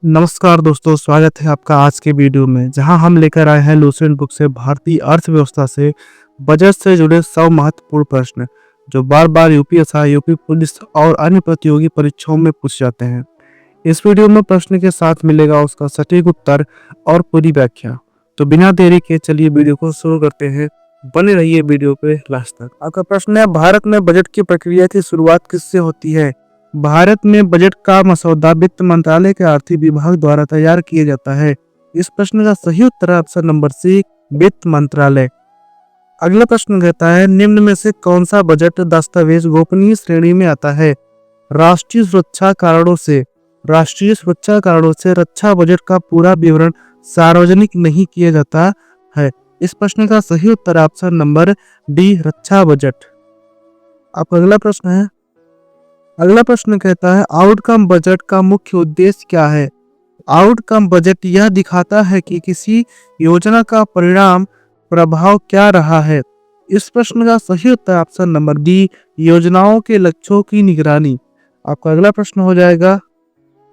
नमस्कार दोस्तों, स्वागत है आपका आज के वीडियो में जहां हम लेकर आए हैं लुसेंट बुक से भारतीय अर्थव्यवस्था से बजट से जुड़े 100 महत्वपूर्ण प्रश्न जो बार बार यूपीएसआई, यूपी पुलिस और अन्य प्रतियोगी परीक्षाओं में पूछे जाते हैं। इस वीडियो में प्रश्न के साथ मिलेगा उसका सटीक उत्तर और पूरी व्याख्या। तो बिना देरी के चलिए वीडियो को शुरू करते हैं। बने रहिए वीडियो पे लास्ट तक। आपका प्रश्न है, भारत में बजट की प्रक्रिया की शुरुआत किससे होती है? भारत में बजट का मसौदा वित्त मंत्रालय के आर्थिक विभाग द्वारा तैयार किया जाता है। इस प्रश्न का सही उत्तर है ऑप्शन नंबर सी, वित्त मंत्रालय। अगला प्रश्न कहता है, निम्न में से कौन सा बजट दस्तावेज गोपनीय श्रेणी में आता है? राष्ट्रीय सुरक्षा कारणों से रक्षा बजट का पूरा विवरण सार्वजनिक नहीं किया जाता है। इस प्रश्न का सही उत्तर है ऑप्शन नंबर डी, रक्षा बजट। अब अगला प्रश्न कहता है, आउटकम बजट का मुख्य उद्देश्य क्या है? आउटकम बजट यह दिखाता है कि किसी योजना का परिणाम प्रभाव क्या रहा है। इस प्रश्न का सही उत्तर ऑप्शन नंबर डी, योजनाओं के लक्ष्यों की निगरानी। आपका अगला प्रश्न हो जाएगा।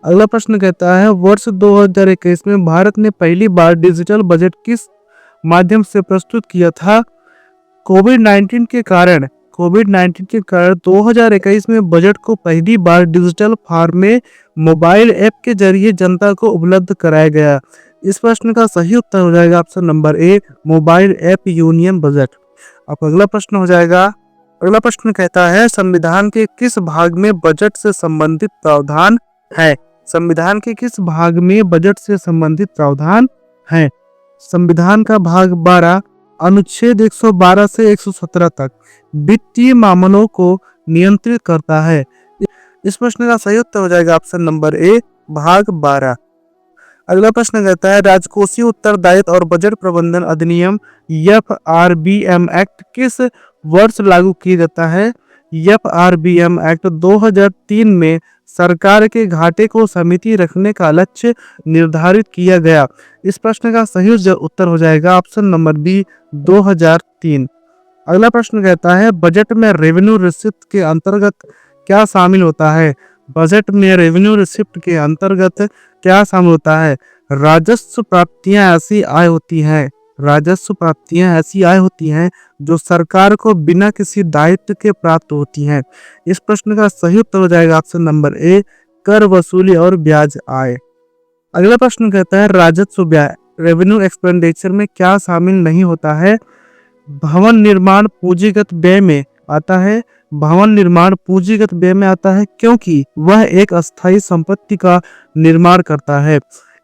अगला प्रश्न कहता है, वर्ष 2021 में भारत ने पहली बार डिजिटल बजट किस माध्यम से प्रस्तुत किया था? कोविड-19 के कारण 2021 में बजट को पहली बार डिजिटल फॉर्म में मोबाइल ऐप के जरिए जनता को उपलब्ध कराया गया। इस प्रश्न का सही उत्तर हो जाएगा option number A, mobile app union budget. अब अगला प्रश्न हो जाएगा। अगला प्रश्न कहता है, संविधान के किस भाग में बजट से संबंधित प्रावधान है? संविधान के किस भाग में बजट से संबंधित प्रावधान है? संविधान का भाग 12 अनुच्छेद 112 से 117 तक वित्तीय मामलों को नियंत्रित करता है। इस प्रश्न का सही उत्तर हो जाएगा ऑप्शन नंबर ए, भाग 12। अगला प्रश्न कहता है, राजकोषीय उत्तरदायित्व और बजट प्रबंधन अधिनियम FRBM एक्ट किस वर्ष लागू किया जाता है? FRBM एक्ट 2003 में सरकार के घाटे को समिति रखने का लक्ष्य निर्धारित किया गया। इस प्रश्न का सही उत्तर हो जाएगा ऑप्शन नंबर बी, 2003। अगला प्रश्न कहता है, बजट में रेवेन्यू रिसिप्ट के अंतर्गत क्या शामिल होता है? बजट में रेवेन्यू रिसिप्ट के अंतर्गत क्या शामिल होता है? राजस्व प्राप्तियां ऐसी आय होती हैं जो सरकार को बिना किसी दायित्व के प्राप्त होती हैं। इस प्रश्न का सही उत्तर हो जाएगा ऑप्शन नंबर ए, कर वसूली और ब्याज आय। अगला प्रश्न कहता है, राजस्व व्यय रेवेन्यू एक्सपेंडिचर में क्या शामिल नहीं होता है? भवन निर्माण पूंजीगत व्यय में आता है क्योंकि वह एक अस्थायी संपत्ति का निर्माण करता है।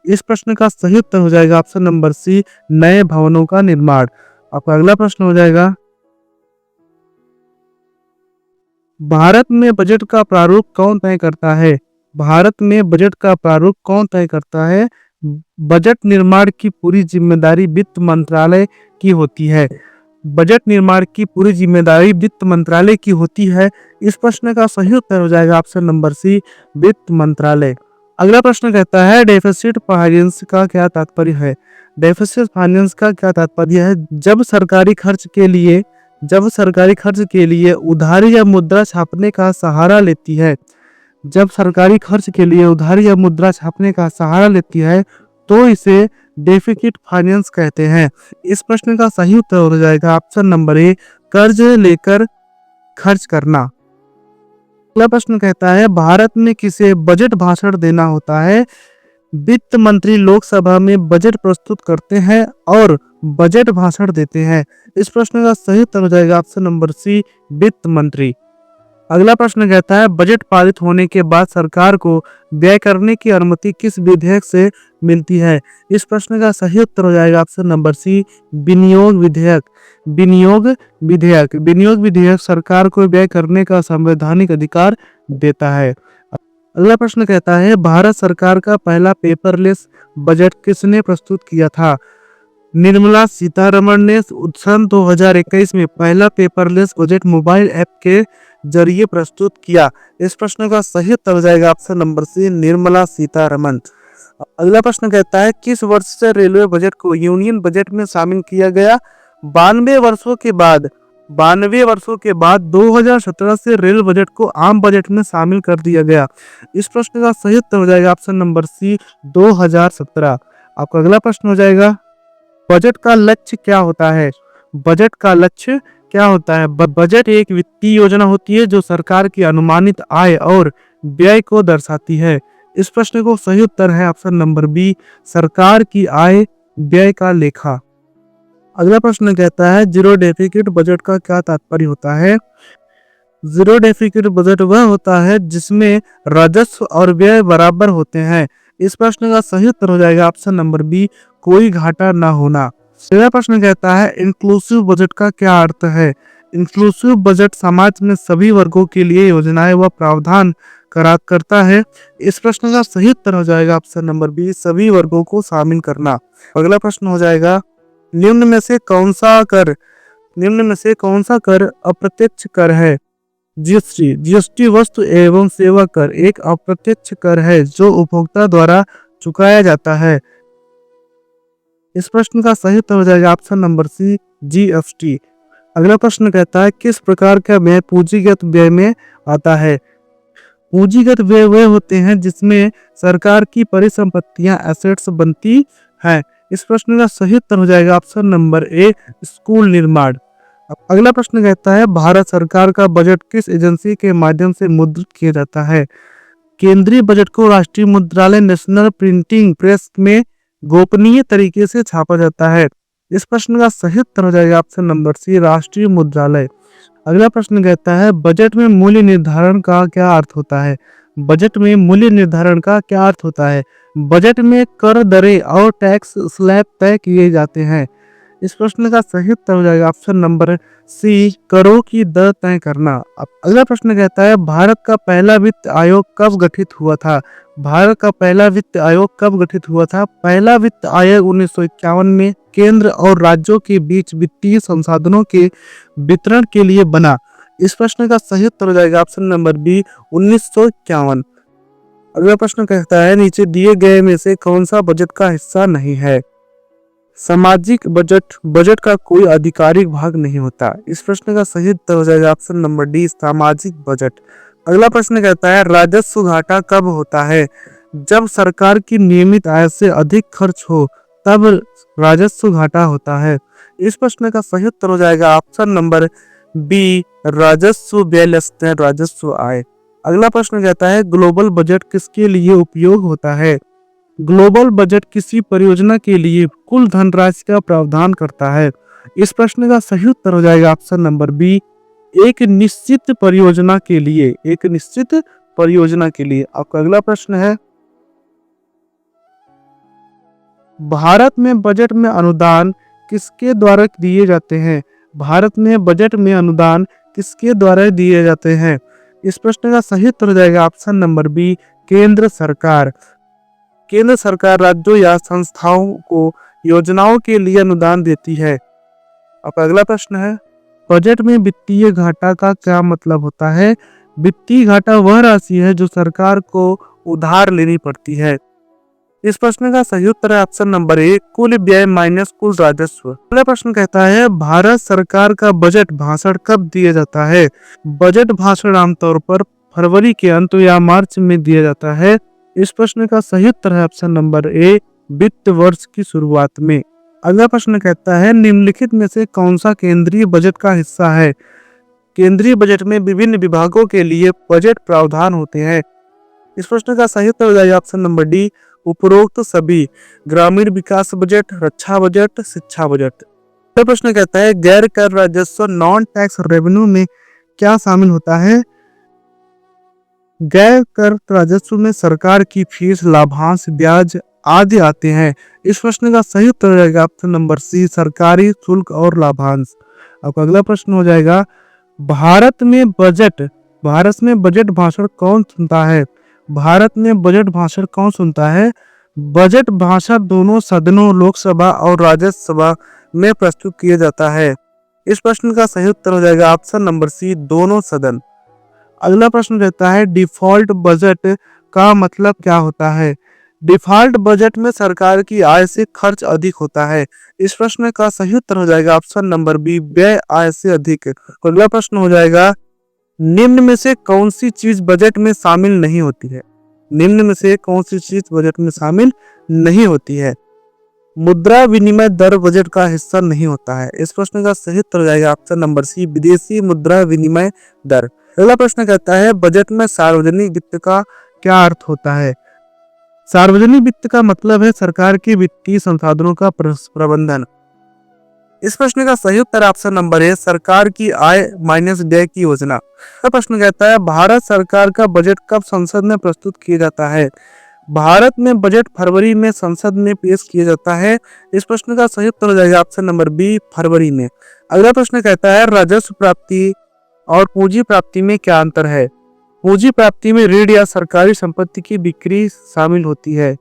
इस प्रश्न का सही उत्तर हो जाएगा ऑप्शन नंबर सी, नए भवनों का निर्माण। आपका अगला प्रश्न हो जाएगा, भारत में बजट का प्रारूप कौन तय करता है? भारत में बजट का प्रारूप कौन तय करता है? बजट निर्माण की पूरी जिम्मेदारी वित्त मंत्रालय की होती है। बजट निर्माण की पूरी जिम्मेदारी वित्त मंत्रालय की होती है। इस प्रश्न का सही उत्तर हो जाएगा ऑप्शन नंबर सी, वित्त मंत्रालय। अगला प्रश्न कहता है, डेफिसिट फाइनेंस का क्या तात्पर्य है? डेफिसिट फाइनेंस का क्या तात्पर्य है? जब सरकारी खर्च के लिए उधारी या मुद्रा छापने का सहारा लेती है तो इसे डेफिसिट फाइनेंस कहते हैं। इस प्रश्न का सही उत्तर हो जाएगा ऑप्शन नंबर ए, कर्ज लेकर खर्च करना। अगला प्रश्न कहता है, भारत में किसे बजट भाषण देना होता है? वित्त मंत्री लोकसभा में बजट प्रस्तुत करते हैं और बजट भाषण देते हैं। इस प्रश्न का सही उत्तर हो जाएगा ऑप्शन नंबर सी, वित्त मंत्री। अगला प्रश्न कहता है, बजट पारित होने के बाद सरकार को व्यय करने की अनुमति किस विधेयक से मिलती है? इस प्रश्न का सही उत्तर हो जाएगा ऑप्शन नंबर सी, विनियोग विधेयक सरकार को व्यय करने का संवैधानिक अधिकार देता है। अगला प्रश्न कहता है, भारत सरकार का पहला पेपरलेस बजट किसने प्रस्तुत किया था? निर्मला सीतारमण ने सन 2021 में पहला पेपरलेस बजट मोबाइल ऐप के जरिए प्रस्तुत किया। इस प्रश्न का सही उत्तर हो जाएगा option number C, Nirmala Sitharaman. अगला प्रश्न कहता है, किस वर्ष से रेलवे बजट को यूनियन बजट में शामिल किया गया? 92 वर्षों के बाद 92 वर्षों के बाद 2017 से रेल बजट को आम बजट में शामिल कर दिया गया। इस प्रश्न का सही उत्तर हो जाएगा ऑप्शन नंबर सी 2017। आपका अगला प्रश्न हो जाएगा, बजट का लक्ष्य क्या होता है? बजट का लक्ष्य क्या होता है? बजट एक वित्तीय योजना होती है जो सरकार की अनुमानित आय और व्यय को दर्शाती है। इस प्रश्न को सही उत्तर है ऑप्शन नंबर बी, सरकार की आय व्यय का लेखा। अगला प्रश्न कहता है, जीरो डेफिसिट बजट का क्या तात्पर्य होता है? जीरो डेफिसिट बजट वह होता है जिसमें राजस्व और व्यय बराबर होते हैं। इस प्रश्न का सही उत्तर हो जाएगा ऑप्शन नंबर बी, कोई घाटा ना होना। अगला प्रश्न कहता है, इंक्लूसिव बजट का क्या अर्थ है? इंक्लूसिव बजट समाज में सभी वर्गों के लिए योजनाएं व प्रावधान करा करता है। इस प्रश्न का सही उत्तर हो जाएगा ऑप्शन नंबर बी, सभी वर्गों को शामिल करना। अगला प्रश्न हो जाएगा, निम्न में से कौन सा कर अप्रत्यक्ष कर है? जीएसटी। जीएसटी वस्तु एवं सेवा कर एक अप्रत्यक्ष कर है जो उपभोक्ता द्वारा चुकाया जाता है। इस प्रश्न का सही उत्तर हो जाएगा ऑप्शन नंबर सी, जीएसटी। अगला प्रश्न कहता है, किस प्रकार का व्यय पूंजीगत व्यय में आता है? पूंजीगत व्यय वे होते हैं जिसमें सरकार की परिसंपत्तियां एसेट्स बनती हैं। इस प्रश्न का सही उत्तर हो जाएगा ऑप्शन नंबर ए, स्कूल निर्माण। अगला प्रश्न कहता है, भारत सरकार का बजट किस एजेंसी के माध्यम से मुद्रित किया जाता है? केंद्रीय बजट को राष्ट्रीय मुद्रालय नेशनल प्रिंटिंग प्रेस में गोपनीय तरीके से छापा जाता है। इस प्रश्न का सही उत्तर हो जाएगा ऑप्शन नंबर सी, राष्ट्रीय मुद्रालय। अगला प्रश्न कहता है, बजट में मूल्य निर्धारण का क्या अर्थ होता है? बजट में मूल्य निर्धारण का क्या अर्थ होता है? बजट में कर दरें और टैक्स स्लैब तय किए जाते हैं। इस प्रश्न का सही उत्तर हो जाएगा ऑप्शन नंबर सी, करों की दर तय करना। अब अगला प्रश्न कहता है, भारत का पहला वित्त आयोग कब गठित हुआ था? भारत का पहला वित्त आयोग कब गठित हुआ था? पहला वित्त आयोग 1951 में केंद्र और राज्यों के बीच वित्तीय संसाधनों के वितरण के लिए बना। इस प्रश्न का सही उत्तर हो जाएगा ऑप्शन नंबर बी, 1951। अगला प्रश्न कहता है, नीचे दिए गए में से कौन सा बजट का हिस्सा नहीं है? सामाजिक बजट बजट का कोई आधिकारिक भाग नहीं होता। इस प्रश्न का सही उत्तर हो जाएगा ऑप्शन नंबर डी, सामाजिक बजट। अगला प्रश्न कहता है, राजस्व घाटा कब होता है? जब सरकार की नियमित आय से अधिक खर्च हो तब राजस्व घाटा होता है। इस प्रश्न का सही उत्तर हो जाएगा ऑप्शन नंबर बी, राजस्व व्यय लेस राजस्व आय। अगला प्रश्न कहता है, ग्लोबल बजट किसके लिए उपयोग होता है? ग्लोबल बजट किसी परियोजना के लिए कुल धनराशि का प्रावधान करता है। इस प्रश्न का सही उत्तर हो जाएगा ऑप्शन नंबर बी, एक निश्चित परियोजना के लिए। एक निश्चित परियोजना के लिए। आपका अगला प्रश्न है, भारत में बजट में अनुदान किसके द्वारा दिए जाते हैं? भारत में बजट में अनुदान किसके द्वारा दिए जाते हैं? इस प्रश्न का सही उत्तर हो जाएगा ऑप्शन नंबर बी, केंद्र सरकार। केंद्र सरकार राज्यों या संस्थाओं को योजनाओं के लिए अनुदान देती है। अब अगला प्रश्न है, बजट में वित्तीय घाटा का क्या मतलब होता है? वित्तीय घाटा वह राशि है जो सरकार को उधार लेनी पड़ती है। इस प्रश्न का सही उत्तर है ऑप्शन नंबर ए, कुल व्यय माइनस कुल राजस्व। अगला प्रश्न कहता है, भारत सरकार का बजट भाषण कब दिया जाता है? बजट भाषण आमतौर पर फरवरी के अंत या मार्च में दिया जाता है। इस प्रश्न का सही उत्तर है ऑप्शन नंबर ए, वित्त वर्ष की शुरुआत में। अगला प्रश्न कहता है, निम्नलिखित में से कौन सा केंद्रीय बजट का हिस्सा है? केंद्रीय बजट में विभिन्न विभागों के लिए बजट प्रावधान होते हैं। इस प्रश्न का सही उत्तर हो जाएगा ऑप्शन नंबर डी, उपरोक्त सभी। ग्रामीण विकास बजट, रक्षा बजट, शिक्षा बजट। अगला प्रश्न कहता है, गैर कर राजस्व नॉन टैक्स रेवेन्यू में क्या शामिल होता है? गैर कर राजस्व में सरकार की फीस, लाभांश, ब्याज आदि आते हैं। इस प्रश्न का सही उत्तर हो जाएगा ऑप्शन नंबर सी, सरकारी शुल्क और लाभांश। अब अगला प्रश्न हो जाएगा, भारत में बजट भाषण कौन सुनता है? भारत में बजट भाषण कौन सुनता है? बजट भाषण दोनों सदनों लोकसभा और राज्यसभा में प्रस्तुत किया जाता है। इस प्रश्न का सही उत्तर हो जाएगा ऑप्शन नंबर सी, दोनों सदन। अगला प्रश्न रहता है, डिफॉल्ट बजट का मतलब क्या होता है? डिफॉल्ट बजट में सरकार की आय से खर्च अधिक होता है। इस प्रश्न का सही उत्तर हो जाएगा ऑप्शन नंबर बी, व्यय आय से अधिक। अगला प्रश्न हो जाएगा, निम्न में से कौन सी चीज बजट में शामिल नहीं होती है? निम्न में से कौन सी चीज बजट में शामिल नहीं होती है? मुद्रा विनिमय दर बजट का हिस्सा नहीं होता है। इस प्रश्न का सही उत्तर हो जाएगा ऑप्शन नंबर सी, विदेशी मुद्रा विनिमय दर। अगला प्रश्न कहता है, बजट में सार्वजनिक वित्त का क्या अर्थ होता है? सार्वजनिक वित्त का मतलब है सरकार के वित्तीय संसाधनों का प्रबंधन। इस प्रश्न का सही उत्तर ऑप्शन नंबर है, सरकार की आय माइनस व्यय की योजना। यह प्रश्न कहता है, भारत सरकार का बजट कब संसद में प्रस्तुत किया जाता है? भारत में बजट फरवरी में संसद में पेश किया जाता है। इस प्रश्न का सही उत्तर हो जाएगा ऑप्शन नंबर बी, फरवरी में। अगला प्रश्न कहता है, राजस्व प्राप्ति और पूंजी प्राप्ति में क्या अंतर है? पूंजी प्राप्ति में ऋण या सरकारी संपत्ति की बिक्री शामिल होती है।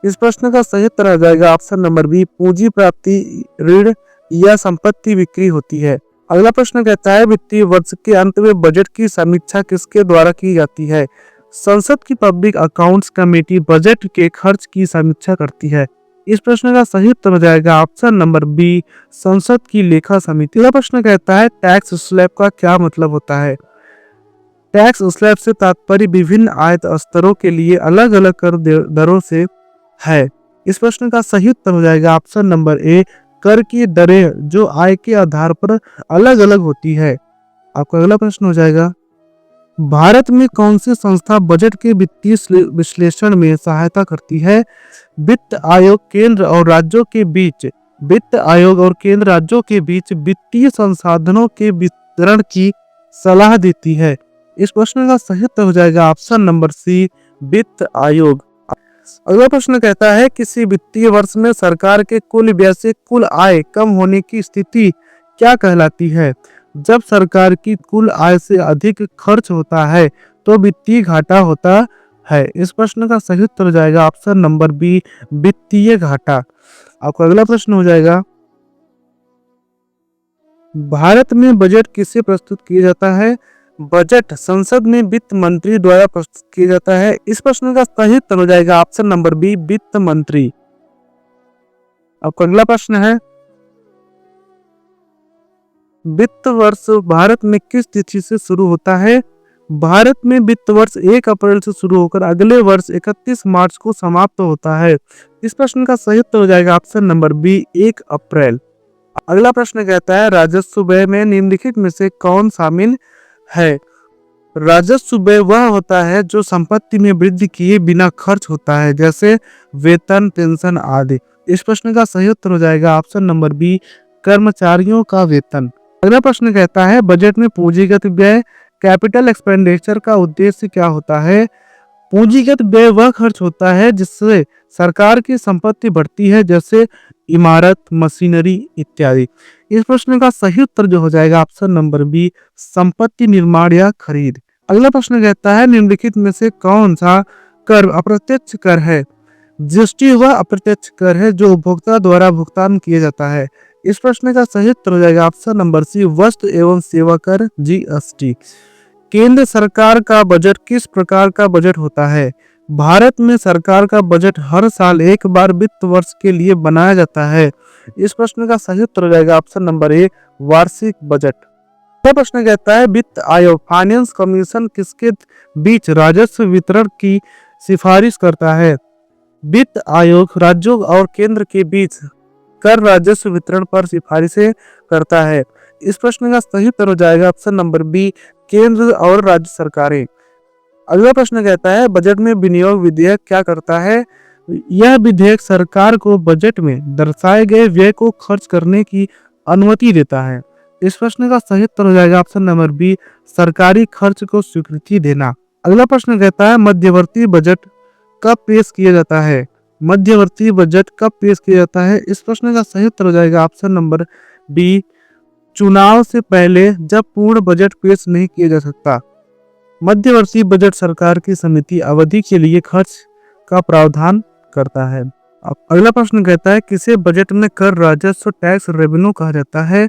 इस प्रश्न का सही उत्तर आ जाएगा ऑप्शन नंबर बी, पूंजी प्राप्ति ऋण या संपत्ति बिक्री होती है। अगला प्रश्न कहता है, वित्तीय वर्ष के अंत में बजट की समीक्षा किसके द्वारा की जाती है? संसद की पब्लिक अकाउंट्स कमेटी बजट के खर्च की समीक्षा करती है। इस प्रश्न का सही उत्तर हो जाएगा ऑप्शन नंबर बी, संसद की लेखा समिति। अगला प्रश्न कहता है, टैक्स स्लैब का क्या मतलब होता है? टैक्स स्लैब से तात्पर्य विभिन्न आय स्तरों के लिए अलग अलग कर दरों से है। इस प्रश्न का सही उत्तर हो जाएगा ऑप्शन नंबर ए, कर की दरें जो आय के आधार पर अलग अलग होती है। आपका अगला प्रश्न हो जाएगा, भारत में कौन सी संस्था बजट के वित्तीय विश्लेषण में सहायता करती है? वित्त आयोग केंद्र और राज्यों के बीच वित्त आयोग और केंद्र राज्यों के बीच वित्तीय संसाधनों के वितरण की सलाह देती है। इस प्रश्न का सही उत्तर हो जाएगा ऑप्शन नंबर सी, वित्त आयोग। अगला प्रश्न कहता है, किसी वित्तीय वर्ष में सरकार के कुल व्यय से कुल आय कम होने की स्थिति क्या कहलाती है? जब सरकार की कुल आय से अधिक खर्च होता है तो वित्तीय घाटा होता है। इस प्रश्न का सही उत्तर हो जाएगा ऑप्शन नंबर बी, वित्तीय घाटा। आपका अगला प्रश्न हो जाएगा, भारत में बजट किसे प्रस्तुत किया जाता है? बजट संसद में वित्त मंत्री द्वारा प्रस्तुत किया जाता है। इस प्रश्न का सही उत्तर हो जाएगा ऑप्शन नंबर बी, वित्त मंत्री। आपका अगला प्रश्न है, वित्त वर्ष भारत में किस तिथि से शुरू होता है? भारत में वित्त वर्ष 1 अप्रैल से शुरू होकर अगले वर्ष 31 मार्च को समाप्त होता है। इस प्रश्न का सही उत्तर हो जाएगा ऑप्शन नंबर बी, 1 अप्रैल। अगला प्रश्न कहता है, राजस्व व्यय में निम्नलिखित में से कौन शामिल है? राजस्व व्यय वह होता है जो संपत्ति में वृद्धि किए बिना खर्च होता है, जैसे वेतन, पेंशन आदि। इस प्रश्न का सही उत्तर हो जाएगा ऑप्शन नंबर बी, कर्मचारियों का वेतन। अगला प्रश्न कहता है, बजट में पूंजीगत व्यय कैपिटल एक्सपेंडिचर का उद्देश्य क्या होता है? पूंजीगत व्यय वह खर्च होता है जिससे सरकार की संपत्ति बढ़ती है, जैसे इमारत, मशीनरी इत्यादि। इस प्रश्न का सही उत्तर जो हो जाएगा ऑप्शन नंबर बी, संपत्ति निर्माण या खरीद। अगला प्रश्न कहता है, निम्नलिखित में से कौन सा कर अप्रत्यक्ष कर है? जीएसटी वह अप्रत्यक्ष कर है जो उपभोक्ता द्वारा भुगतान किया जाता है। इस प्रश्न का सही उत्तर हो जाएगा ऑप्शन नंबर सी, वस्तु एवं सेवा कर, जीएसटी। केंद्र सरकार का बजट किस प्रकार का बजट होता है? भारत में सरकार का बजट हर साल एक बार वित्त वर्ष के लिए बनाया जाता है। इस प्रश्न का सही उत्तर हो जाएगा ऑप्शन नंबर ए, वार्षिक बजट। यह प्रश्न कहता है, वित्त आयोग फाइनेंस कमीशन किसके बीच राजस्व वितरण की सिफारिश करता है? वित्त आयोग राज्यों और केंद्र के बीच कर राजस्व वितरण पर सिफारिशें करता है। इस प्रश्न का सही उत्तर हो जाएगा ऑप्शन नंबर बी, केंद्र और राज्य सरकारें। अगला प्रश्न कहता है, बजट में विनियोग विधेयक क्या करता है? यह विधेयक सरकार को बजट में दर्शाए गए व्यय को खर्च करने की अनुमति देता है। इस प्रश्न का सही उत्तर हो जाएगा ऑप्शन नंबर बी, सरकारी खर्च को स्वीकृति देना। अगला प्रश्न कहता है, मध्यवर्ती बजट कब पेश किया जाता है? मध्यवर्ती बजट कब पेश किया जाता है? इस प्रश्न का सही उत्तर हो जाएगा ऑप्शन नंबर बी, चुनाव से पहले, जब पूर्ण बजट पेश नहीं किया जा सकता। मध्यवर्ती बजट सरकार की समिति अवधि के लिए खर्च का प्रावधान करता है। अगला प्रश्न कहता है, किसे बजट में कर राजस्व टैक्स रेवेन्यू कहा जाता है?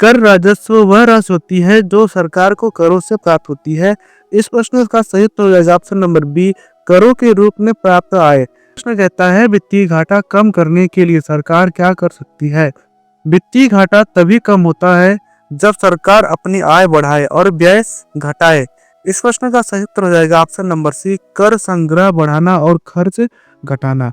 कर राजस्व वह राशि होती है जो सरकार को करों से प्राप्त होती है। इस प्रश्न का सही उत्तर हो जाएगा ऑप्शन नंबर बी, करों के रूप में प्राप्त आय। प्रश्न कहता है वित्तीय घाटा कम करने के लिए सरकार क्या कर सकती है। वित्तीय घाटा तभी कम होता है जब सरकार अपनी आय बढ़ाए और व्यय घटाए। इस प्रश्न का सही उत्तर हो जाएगा ऑप्शन नंबर सी, कर संग्रह बढ़ाना और खर्च घटाना।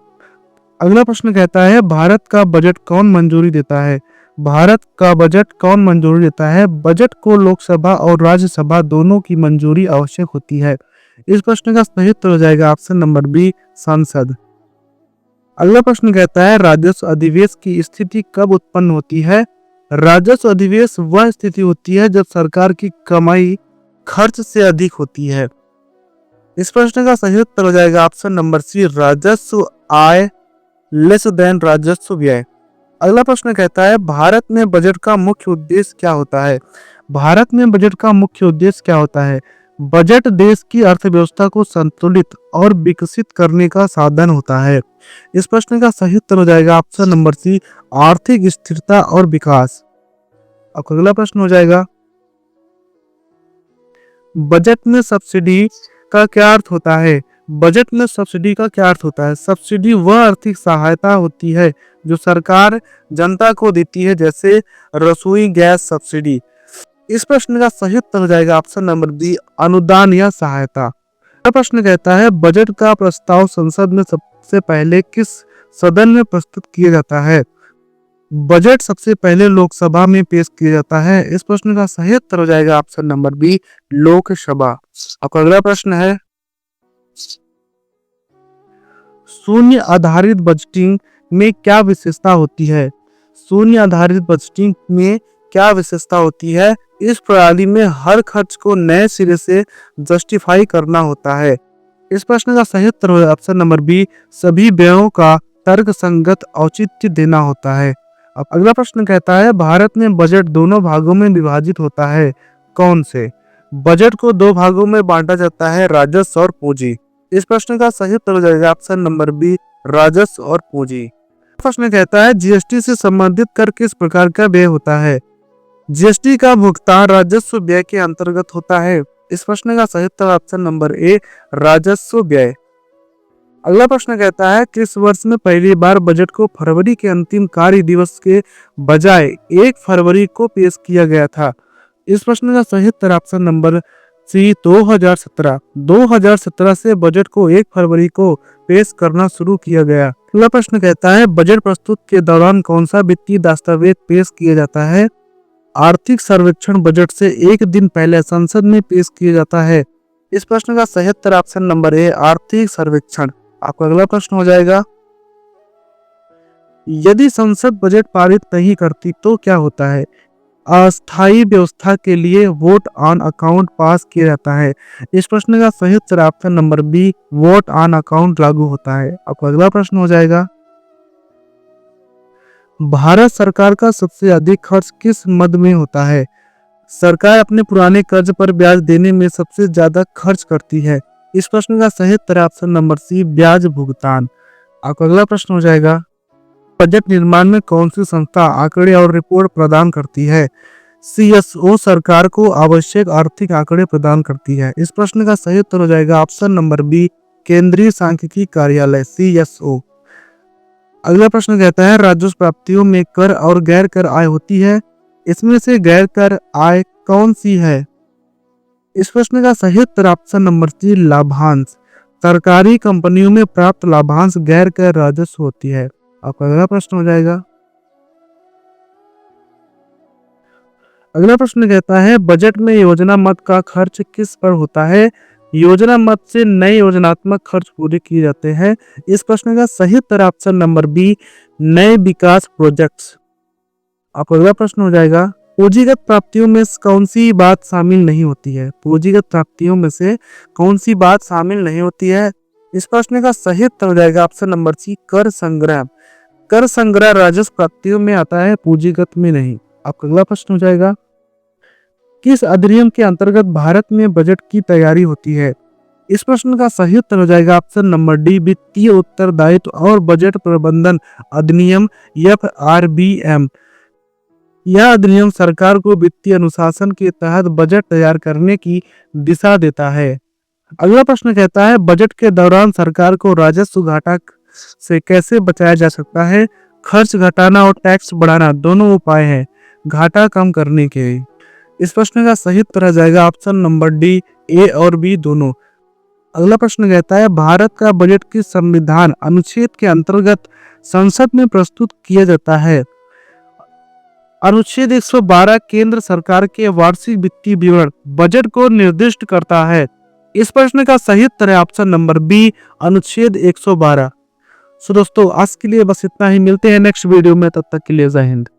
अगला प्रश्न कहता है भारत का बजट कौन मंजूरी देता है। भारत का बजट कौन मंजूरी देता है। बजट को लोकसभा और राज्यसभा दोनों की मंजूरी आवश्यक होती है। इस प्रश्न का सही उत्तर हो जाएगा ऑप्शन नंबर बी, संसद। अगला प्रश्न कहता है राजस्व अधिवेश की स्थिति कब उत्पन्न होती है। राजस्व अधिवेश वह स्थिति होती है जब सरकार की कमाई खर्च से अधिक होती है। इस प्रश्न का सही उत्तर हो जाएगा ऑप्शन नंबर सी, राजस्व आय लेस देन राजस्व व्यय। अगला प्रश्न कहता है भारत में बजट का मुख्य उद्देश्य क्या होता है। भारत में बजट का मुख्य उद्देश्य क्या होता है। बजट देश की अर्थव्यवस्था को संतुलित और विकसित करने का साधन होता है। इस प्रश्न का सही उत्तर हो जाएगा ऑप्शन नंबर सी, आर्थिक स्थिरता और विकास। अब अगला प्रश्न हो जाएगा बजट में सब्सिडी का क्या अर्थ होता है। बजट में सब्सिडी का क्या अर्थ होता है। सब्सिडी वह आर्थिक सहायता होती है जो सरकार जनता को देती है, जैसे रसोई गैस सब्सिडी। इस प्रश्न का सही उत्तर हो जाएगा ऑप्शन नंबर बी, अनुदान या सहायता। अगला प्रश्न कहता है बजट का प्रस्ताव संसद में सबसे पहले किस सदन में प्रस्तुत किया जाता है। बजट सबसे पहले लोकसभा में पेश किया जाता है। इस प्रश्न का सही उत्तर हो जाएगा ऑप्शन नंबर बी, लोकसभा। अब अगला प्रश्न है शून्य आधारित बजटिंग में क्या विशेषता होती है। शून्य आधारित बजटिंग में क्या विशेषता होती है। इस प्रणाली में हर खर्च को नए सिरे से जस्टिफाई करना होता है। इस प्रश्न का सही उत्तर है ऑप्शन नंबर बी, सभी व्ययों का तर्कसंगत औचित्य देना होता है। अब अगला प्रश्न कहता है भारत में बजट दोनों भागों में विभाजित होता है, कौन से। बजट को दो भागों में बांटा जाता है, राजस्व और पूंजी। इस प्रश्न का सही उत्तर हो जाएगा ऑप्शन नंबर बी, राजस्व और पूंजी। प्रश्न कहता है जीएसटी से संबंधित कर किस प्रकार का व्यय होता है। जीएसटी का भुगतान राजस्व व्यय के अंतर्गत होता है। इस प्रश्न का सही उत्तर ऑप्शन नंबर ए, राजस्व व्यय। अगला प्रश्न कहता है किस वर्ष में पहली बार बजट को फरवरी के अंतिम कार्य दिवस के बजाय 1 फरवरी को पेश किया गया था। इस प्रश्न का सही उत्तर ऑप्शन नंबर सी, 2017। 2017 से बजट को 1 फरवरी को पेश करना शुरू किया गया। अगला प्रश्न कहता है बजट प्रस्तुत के दौरान कौन सा वित्तीय दस्तावेज पेश किया जाता है। आर्थिक सर्वेक्षण बजट से 1 दिन पहले संसद में पेश किया जाता है। इस प्रश्न का सही उत्तर ऑप्शन नंबर ए, आर्थिक सर्वेक्षण। आपका अगला प्रश्न हो जाएगा यदि संसद बजट पारित नहीं करती तो क्या होता है। अस्थायी व्यवस्था के लिए वोट ऑन अकाउंट पास किया जाता है। इस प्रश्न का सही उत्तर option number B, vote on account लागू होता है। आपका अगला प्रश्न हो जाएगा भारत सरकार का सबसे अधिक खर्च किस मद में होता है। सरकार अपने पुराने कर्ज पर ब्याज देने में सबसे ज्यादा खर्च करती है। इस प्रश्न का सही उत्तर ऑप्शन नंबर सी, ब्याज भुगतान। आपका अगला प्रश्न हो जाएगा बजट निर्माण में कौन सी संस्था आंकड़े और रिपोर्ट प्रदान करती है। सीएसओ सरकार को आवश्यक आर्थिक आंकड़े प्रदान करती है। इस प्रश्न का सही उत्तर हो जाएगा ऑप्शन नंबर बी, केंद्रीय सांख्यिकी कार्यालय, सीएसओ। अगला प्रश्न कहता है राजस्व प्राप्तियों में कर और गैर कर आय होती है। इसमें से गैर कर आय कौन सी है। इस प्रश्न का सही उत्तर ऑप्शन नंबर सी, लाभांश। सरकारी कंपनियों में प्राप्त लाभांश गैर कर राजस्व होती है। आपका अगला प्रश्न हो जाएगा अगला प्रश्न कहता है बजट में योजना मद का खर्च किस पर होता है। योजना मद से नए योजनात्मक खर्च पूरे किए जाते हैं। इस प्रश्न का सही उत्तर ऑप्शन नंबर बी, नए विकास प्रोजेक्ट्स। आपका अगला प्रश्न हो जाएगा पूंजीगत प्राप्तियों में कौन सी बात शामिल नहीं होती है। पूंजीगत प्राप्तियों में से कौन सी बात शामिल नहीं होती है। इस प्रश्न का सही उत्तर हो जाएगा ऑप्शन नंबर सी, कर संग्रह। कर संग्रह राजस्व प्राप्तियों में आता है, पूंजीगत में नहीं। आपका अगला प्रश्न हो जाएगा किस अधिनियम के अंतर्गत भारत में बजट की तैयारी होती है। इस प्रश्न का सही उत्तर हो जाएगा ऑप्शन नंबर डी, वित्तीय उत्तरदायित्व और बजट प्रबंधन अधिनियम, FRBM। यह अधिनियम सरकार को वित्तीय अनुशासन के तहत बजट तैयार करने की दिशा देता है। अगला प्रश्न कहता है बजट के दौरान सरकार को राजस्व घाटा से कैसे बचाया जा सकता है? खर्च घटाना और टैक्स बढ़ाना दोनों उपाय हैं घाटा कम करने के। इस प्रश्न का सही उत्तर आ जाएगा ऑप्शन नंबर डी, ए और बी दोनों। अगला प्रश्न कहता है भारत का बजट किस संविधान अनुच्छेद के अंतर्गत संसद में प्रस्तुत किया जाता है? अनुच्छेद 112 केंद्र सरकार के वार्षिक वित्तीय विवरण बजट को निर्दिष्ट करता है। इस प्रश्न का सही उत्तर है ऑप्शन नंबर बी, अनुच्छेद 112। सो दोस्तों आज के लिए बस इतना ही, मिलते हैं नेक्स्ट वीडियो में, तब तक के लिए जय हिंद।